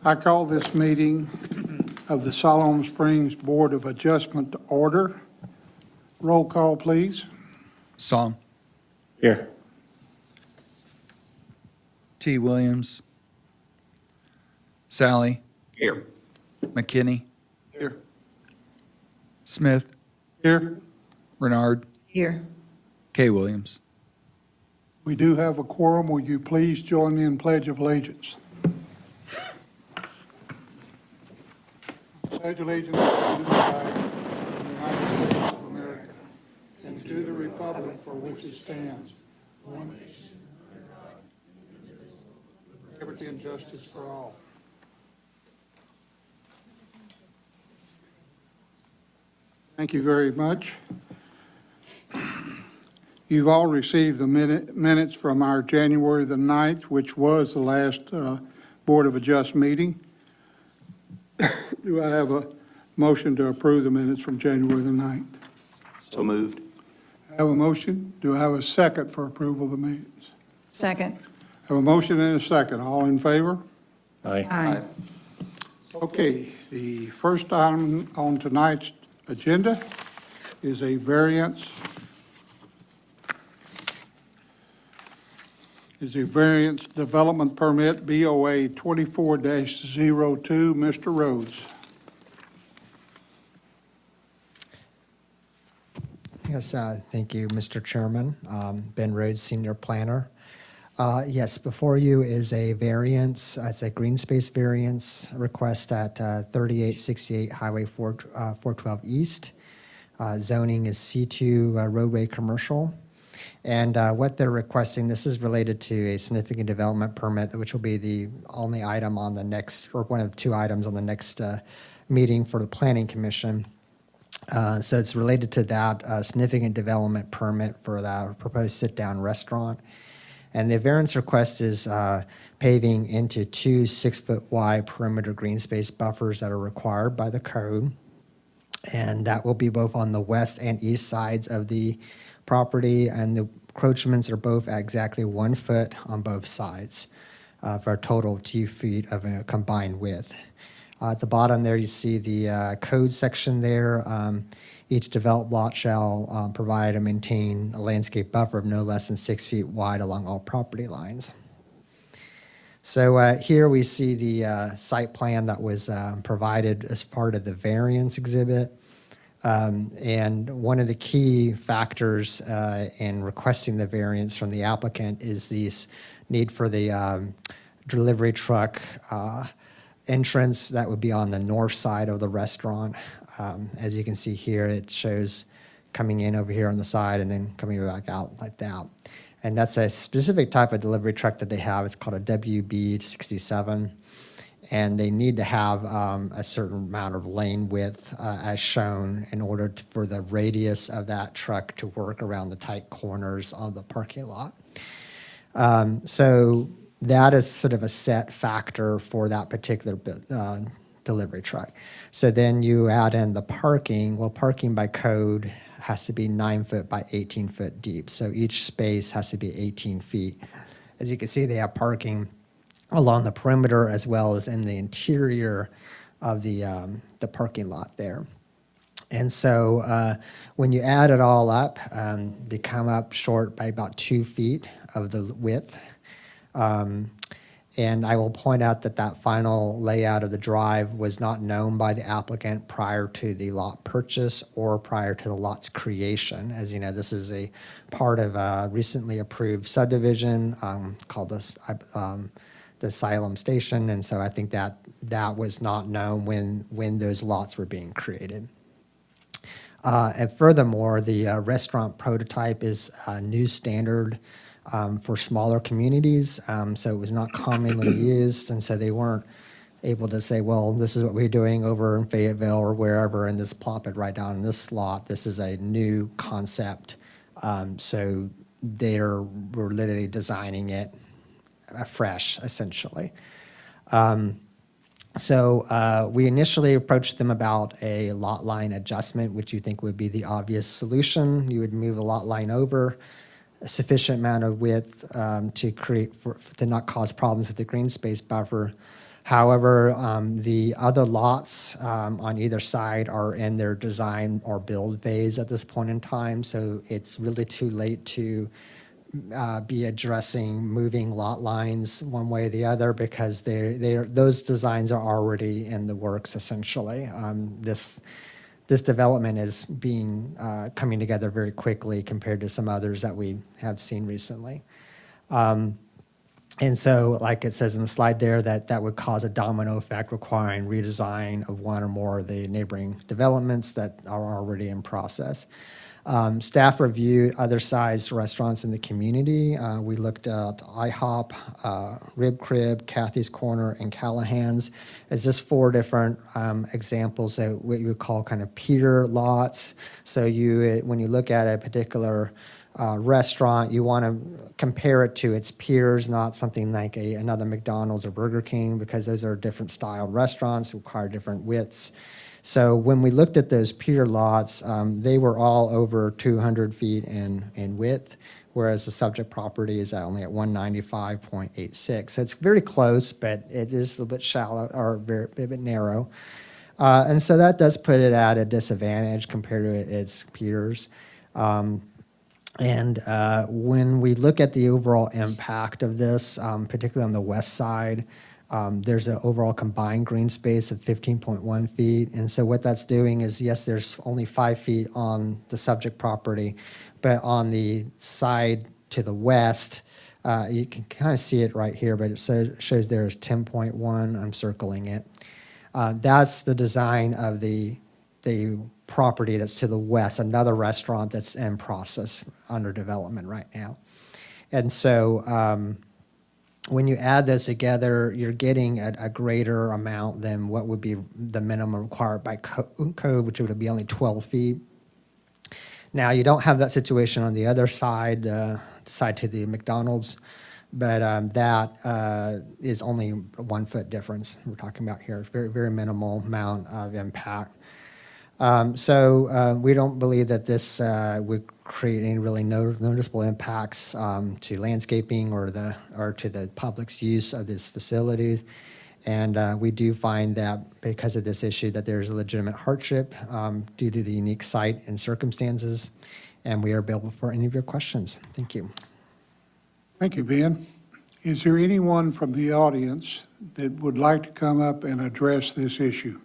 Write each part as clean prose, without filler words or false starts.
I call this meeting of the Siloam Springs Board of Adjustment to order. Roll call, please. Song. Here. T. Williams. Sally. Here. McKinney. Here. Smith. Here. Renard. Here. K. Williams. We do have a quorum. Will you please join me in Pledge of Allegiance? Pledge allegiance to the flag of the United States of America and to the republic for which it stands, one nation, liberty and justice for all. Thank you very much. You've all received the minutes from our January the 9th, which was the last Board of Adjust meeting. Do I have a motion to approve the minutes from January the 9th? So moved. I have a motion. Do I have a second for approval of the minutes? Second. I have a motion and a second. All in favor? Aye. Aye. Okay, the first item on tonight's agenda is a variance. Development Permit BOA 24-02. Mr. Rhodes. Yes, thank you, Mr. Chairman. Ben Rhodes, Senior Planner. Yes, before you is a variance. It's a green space variance request at 3868 Highway 412 East. Zoning is C2 roadway commercial. And what they're requesting, this is related to a significant development permit, which will be the only item on the next, or one of two items on the next meeting for the Planning Commission. So it's related to that significant development permit for the proposed sit-down restaurant. And the variance request is paving into two 6-foot wide perimeter green space buffers that are required by the code. And that will be both on the west and east sides of the property, and the encroachments are both at exactly 1 foot on both sides for a total of 2 feet of a combined width. At the bottom there, you see the code section there. Each developed lot shall provide and maintain a landscape buffer of no less than 6 feet wide along all property lines. So here we see the site plan that was provided as part of the variance exhibit. And one of the key factors in requesting the variance from the applicant is this need for the delivery truck entrance that would be on the north side of the restaurant. As you can see here, it shows coming in over here on the side and then coming back out like that. And that's a specific type of delivery truck that they have. It's called a WB67. And they need to have a certain amount of lane width as shown in order for the radius of that truck to work around the tight corners of the parking lot. So that is sort of a set factor for that particular delivery truck. So then you add in the parking. Well, parking by code has to be 9 foot by 18 foot deep. So each space has to be 18 feet. As you can see, they have parking along the perimeter as well as in the interior of the parking lot there. And so when you add it all up, they come up short by about 2 feet of the width. And I will point out that that final layout of the drive was not known by the applicant prior to the lot purchase or prior to the lot's creation. As you know, this is a part of a recently approved subdivision called the Siloam Station, and so I think that was not known when those lots were being created. And furthermore, the restaurant prototype is a new standard for smaller communities, so it was not commonly used, and so they weren't able to say, well, this is what we're doing over in Fayetteville or wherever, and just plop it right down in this slot. This is a new concept, so we're literally designing it afresh, essentially. So we initially approached them about a lot line adjustment, which you think would be the obvious solution. You would move the lot line over a sufficient amount of width to not cause problems with the green space buffer. However, the other lots on either side are in their design or build phase at this point in time, so it's really too late to be addressing moving lot lines one way or the other because those designs are already in the works essentially. This development is coming together very quickly compared to some others that we have seen recently. And so, like it says in the slide there, that would cause a domino effect requiring redesign of one or more of the neighboring developments that are already in process. Staff reviewed other sized restaurants in the community. We looked at IHOP, Rib Crib, Kathy's Corner, and Callahan's as just 4 different examples of what you would call kind of peer lots. So when you look at a particular restaurant, you want to compare it to its peers, not something like another McDonald's or Burger King, because those are different styled restaurants, require different widths. So when we looked at those peer lots, they were all over 200 feet in width, whereas the subject property is only at 195.86. So it's very close, but it is a little bit shallow or a bit narrow. And so that does put it at a disadvantage compared to its peers. And when we look at the overall impact of this, particularly on the west side, there's an overall combined green space of 15.1 feet. And so what that's doing is, yes, there's only 5 feet on the subject property, but on the side to the west, you can kind of see it right here, but it shows there is 10.1. I'm circling it. That's the design of the property that's to the west, another restaurant that's in process under development right now. And so when you add those together, you're getting a greater amount than what would be the minimum required by code, which would be only 12 feet. Now, you don't have that situation on the other side, side to the McDonald's, but that is only a 1 foot difference we're talking about here. It's very, very minimal amount of impact. So we don't believe that this would create any really noticeable impacts to landscaping or to the public's use of this facility. And we do find that because of this issue that there's a legitimate hardship due to the unique site and circumstances. And we are available for any of your questions. Thank you. Thank you, Ben. Is there anyone from the audience that would like to come up and address this issue?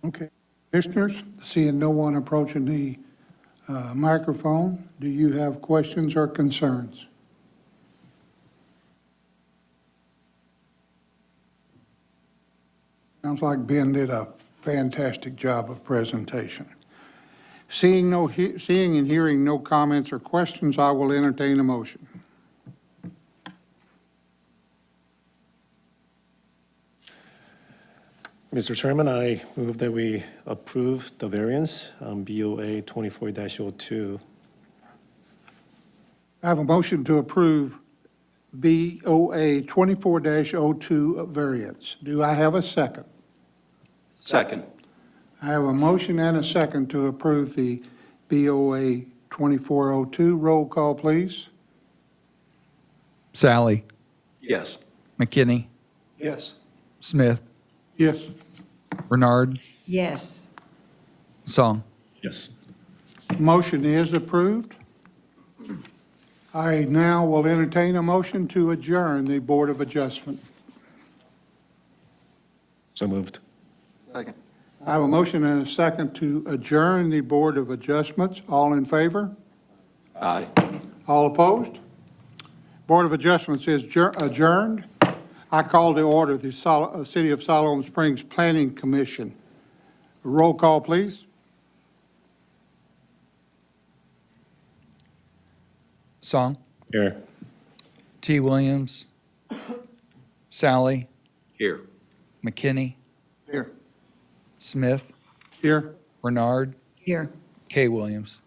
Okay. Commissioners, seeing no one approaching the microphone, do you have questions or concerns? Sounds like Ben did a fantastic job of presentation. Seeing and hearing no comments or questions, I will entertain a motion. Mr. Chairman, I move that we approve the variance on BOA 24-02. I have a motion to approve BOA 24-02 variance. Do I have a second? Second. I have a motion and a second to approve the BOA 2402. Roll call, please. Sally, Yes. McKinney, Yes. Smith, Yes. Renard, Yes. Song. Yes. Motion is approved. I now will entertain a motion to adjourn the Board of Adjustment. So moved. Second. I have a motion and a second to adjourn the Board of Adjustments. All in favor? Aye. All opposed? Board of Adjustments is adjourned. I call to order the City of Siloam Springs Planning Commission. Roll call, please. Song, Here. T. Williams, Sally, Here. McKinney, Here. Smith, Here. Renard, Here. K. Williams.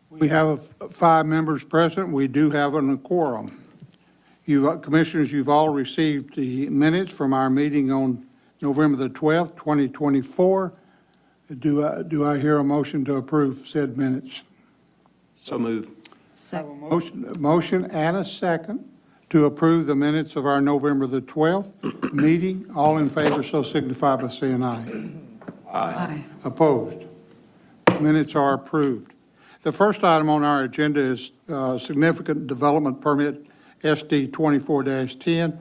We have 5 members present. We do have a quorum. Commissioners, you've all received the minutes from our meeting on November the 12th, 2024. Do I hear a motion to approve said minutes? So moved. Second. Motion and a second to approve the minutes of our November the 12th meeting. All in favor, so signify by saying aye. Aye. Opposed? Minutes are approved. The first item on our agenda is significant development permit SD 24-10.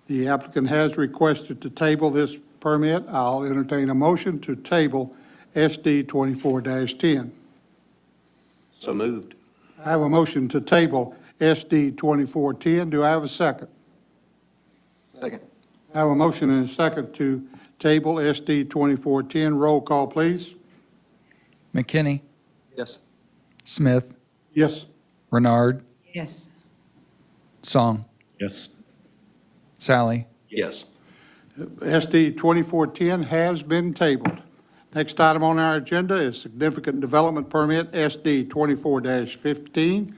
The applicant has requested to table this permit. I'll entertain a motion to table SD 24-10. So moved. I have a motion to table SD 2410. Do I have a second? Second. I have a motion and a second to table SD 2410. Roll call, please. McKinney, Yes. Smith, Yes. Renard, Yes. Song, Yes. Sally, Yes. SD 2410 has been tabled. Next item on our agenda is significant development permit SD 24-15.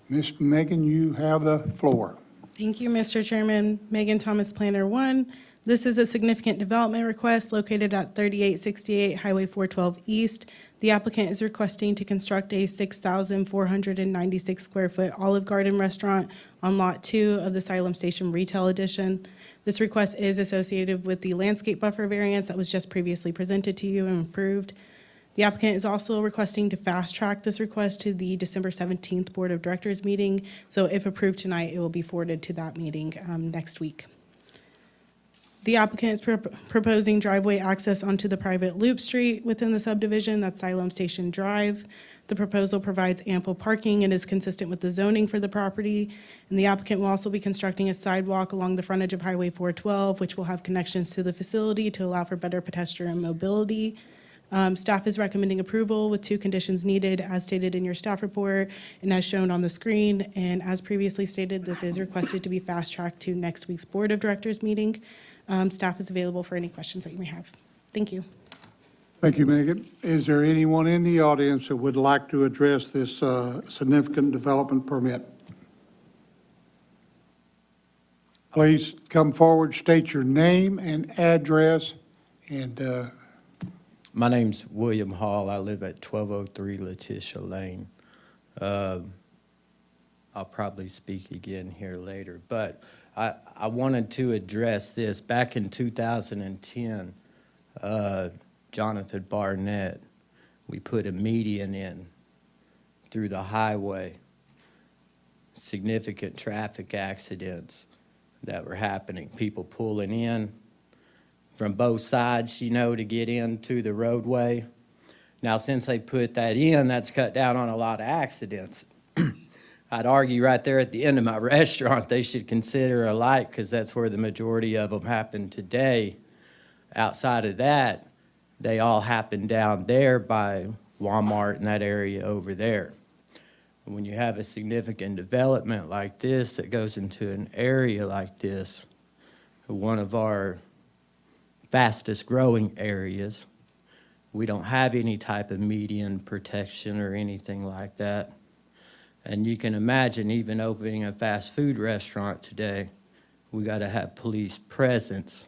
Ms. Megan, you have the floor. Thank you, Mr. Chairman. Megan Thomas, Planner 1. This is a significant development request located at 3868 Highway 412 East. The applicant is requesting to construct a 6,496 square foot Olive Garden restaurant on Lot 2 of the Siloam Station Retail Edition. This request is associated with the landscape buffer variance that was just previously presented to you and approved. The applicant is also requesting to fast-track this request to the December 17th Board of Directors meeting. So if approved tonight, it will be forwarded to that meeting next week. The applicant is proposing driveway access onto the private loop street within the subdivision, that's Siloam Station Drive. The proposal provides ample parking and is consistent with the zoning for the property. And the applicant will also be constructing a sidewalk along the frontage of Highway 412, which will have connections to the facility to allow for better pedestrian mobility. Staff is recommending approval with 2 conditions needed, as stated in your staff report and as shown on the screen. And as previously stated, this is requested to be fast-tracked to next week's Board of Directors meeting. Staff is available for any questions that you may have. Thank you. Thank you, Megan. Is there anyone in the audience that would like to address this significant development permit? Please come forward, state your name and address, and My name's William Hall. I live at 1203 Letitia Lane. I'll probably speak again here later, but I wanted to address this. Back in 2010, Jonathan Barnett, we put a median in through the highway. Significant traffic accidents that were happening, people pulling in from both sides, you know, to get into the roadway. Now, since they put that in, that's cut down on a lot of accidents. I'd argue right there at the end of my restaurant, they should consider a light because that's where the majority of them happen today. Outside of that, they all happen down there by Walmart and that area over there. And when you have a significant development like this that goes into an area like this, one of our fastest growing areas, we don't have any type of median protection or anything like that. And you can imagine even opening a fast food restaurant today, we got to have police presence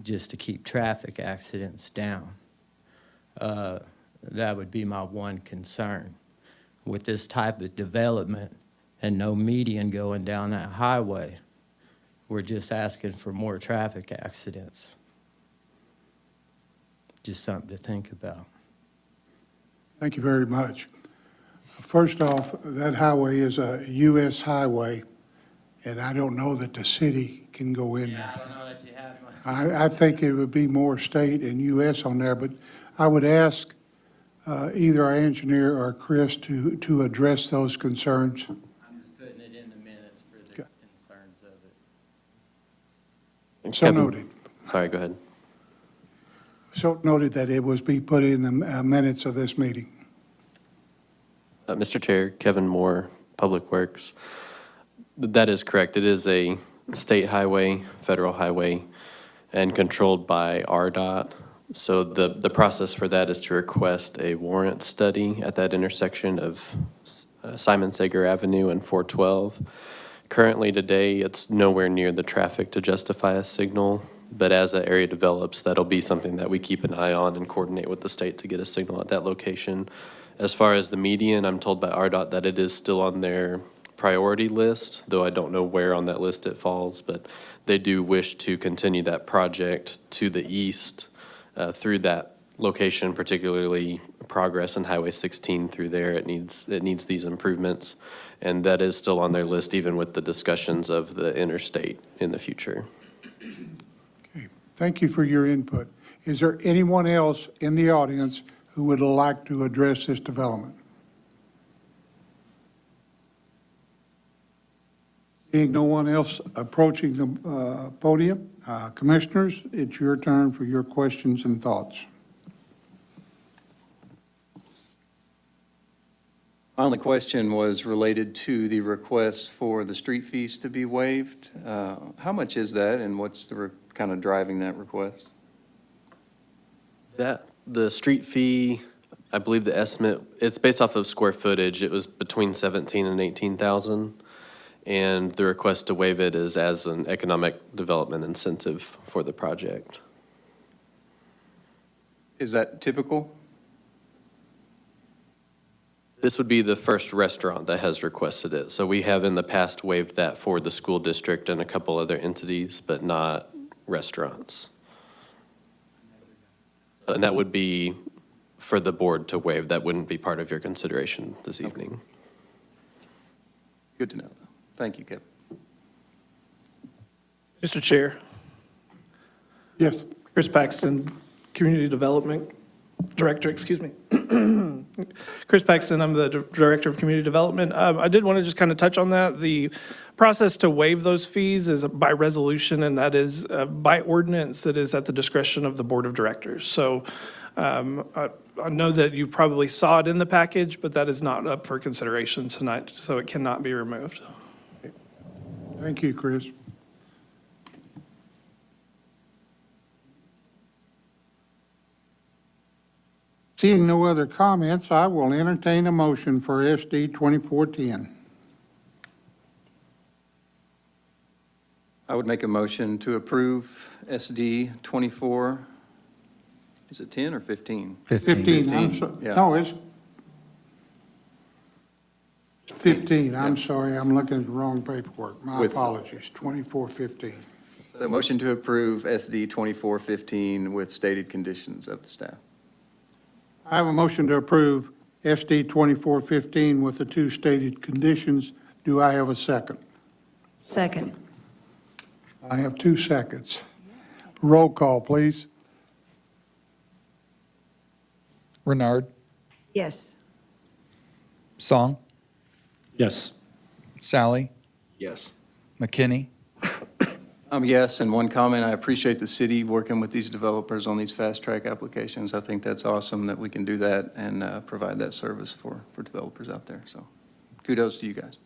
just to keep traffic accidents down. That would be my one concern. With this type of development and no median going down that highway, we're just asking for more traffic accidents. Just something to think about. thank you very much. First off, that highway is a U.S. highway, and I don't know that the city can go in there. I don't know that you have much. I think it would be more state and U.S. on there, but I would ask either our engineer or Chris to address those concerns. I'm just putting it in the minutes for the Okay. concerns of it. So noted. Sorry, go ahead. So noted that it was be put in the minutes of this meeting. Mr. Chair, Kevin Moore, Public Works. That is correct. It is a state highway, federal highway, and controlled by RDOT. So the process for that is to request a warrant study at that intersection of Simon Sager Avenue and 412. Currently today, it's nowhere near the traffic to justify a signal, but as that area develops, that'll be something that we keep an eye on and coordinate with the state to get a signal at that location. As far as the median, I'm told by RDOT that it is still on their priority list, though I don't know where on that list it falls, but they do wish to continue that project to the east through that location, particularly Progress and Highway 16 through there. It needs these improvements, and that is still on their list, even with the discussions of the interstate in the future. Okay, thank you for your input. Is there anyone else in the audience who would like to address this development? Seeing no one else approaching the podium, commissioners, it's your turn for your questions and thoughts. My only question was related to the request for the street fees to be waived. How much is that, and what's the kind of driving that request? The street fee, I believe the estimate, it's based off of square footage. It was between 17 and 18,000. And the request to waive it is as an economic development incentive for the project. Is that typical? This would be the first restaurant that has requested it. So we have in the past waived that for the school district and a couple other entities, but not restaurants. And that would be for the board to waive. That wouldn't be part of your consideration this evening. Good to know, though. Thank you, Kevin. Mr. Chair, Yes. Chris Paxton, Community Development Director, excuse me. Chris Paxton, I'm the Director of Community Development. I did want to just kind of touch on that. The process to waive those fees is by resolution, and that is by ordinance that is at the discretion of the Board of Directors. So I know that you probably saw it in the package, but that is not up for consideration tonight, so it cannot be removed. Thank you, Chris. Seeing no other comments, I will entertain a motion for SD 2410. I would make a motion to approve SD 24, is it 10 or 15? 15, I'm 15, sorry. yeah. No, it's 15, I'm sorry, I'm looking at the wrong paperwork. My With- apologies, 2415. The motion to approve SD 2415 with stated conditions of the staff. I have a motion to approve SD 2415 with the two stated conditions. Do I have a second? Second. I have 2 seconds. Roll call, please. Renard, Yes. Song, Yes. Sally, Yes. McKinney, Yes, and one comment, I appreciate the city working with these developers on these fast-track applications. I think that's awesome that we can do that and provide that service for developers out there. So kudos to you guys.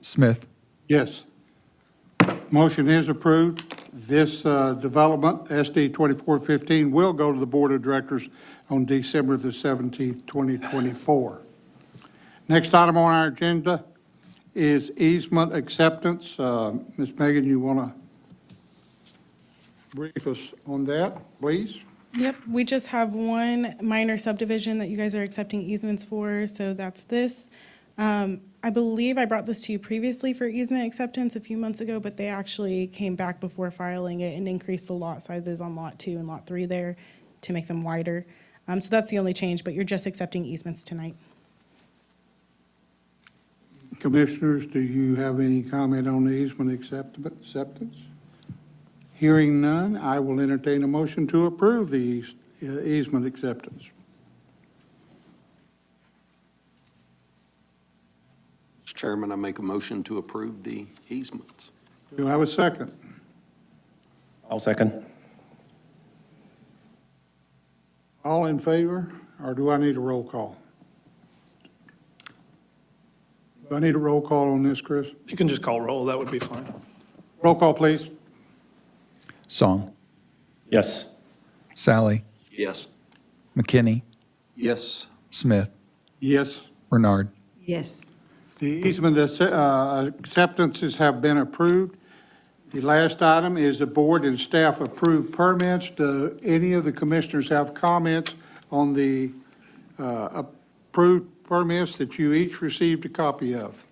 Smith, Yes. Motion is approved. This development, SD 2415, will go to the Board of Directors on December the 17th, 2024. Next item on our agenda is easement acceptance. Ms. Megan, you want to brief us on that, please? Yep, we just have one minor subdivision that you guys are accepting easements for, so that's this. I believe I brought this to you previously for easement acceptance a few months ago, but they actually came back before filing it and increased the lot sizes on Lot 2 and Lot 3 there to make them wider. So that's the only change, but you're just accepting easements tonight. Commissioners, do you have any comment on the easement acceptance? Hearing none, I will entertain a motion to approve the easement acceptance. Mr. Chairman, I make a motion to approve the easements. Do I have a second? I'll second. All in favor, or do I need a roll call? Do I need a roll call on this, Chris? You can just call roll, that would be fine. Roll call, please. Song, Yes. Sally, Yes. McKinney, Yes. Smith, Yes. Renard. Yes. The easement acceptances have been approved. The last item is the board and staff approved permits. Do any of the commissioners have comments on the approved permits that you each received a copy of.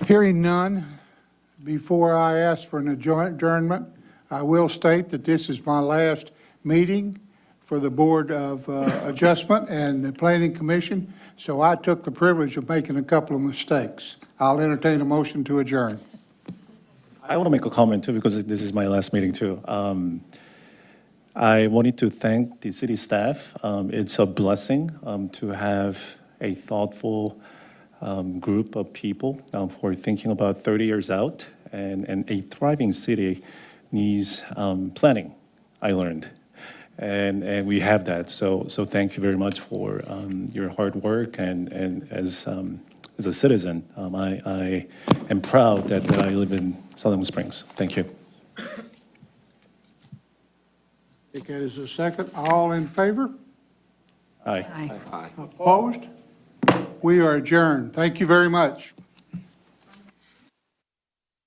Hearing none, before I ask for an adjournment, I will state that this is my last meeting for the Board of Adjustment and the Planning Commission, so I took the privilege of making a couple of mistakes. I'll entertain a motion to adjourn. I want to make a comment too, because this is my last meeting too. I wanted to thank the city staff. It's a blessing to have a thoughtful group of people for thinking about 30 years out. And a thriving city needs planning, I learned. And we have that. So thank you very much for your hard work. And as a citizen, I am proud that I live in Sutherland Springs. Thank you. Take that as a second. All in favor? Aye. Aye. Opposed? We are adjourned. Thank you very much.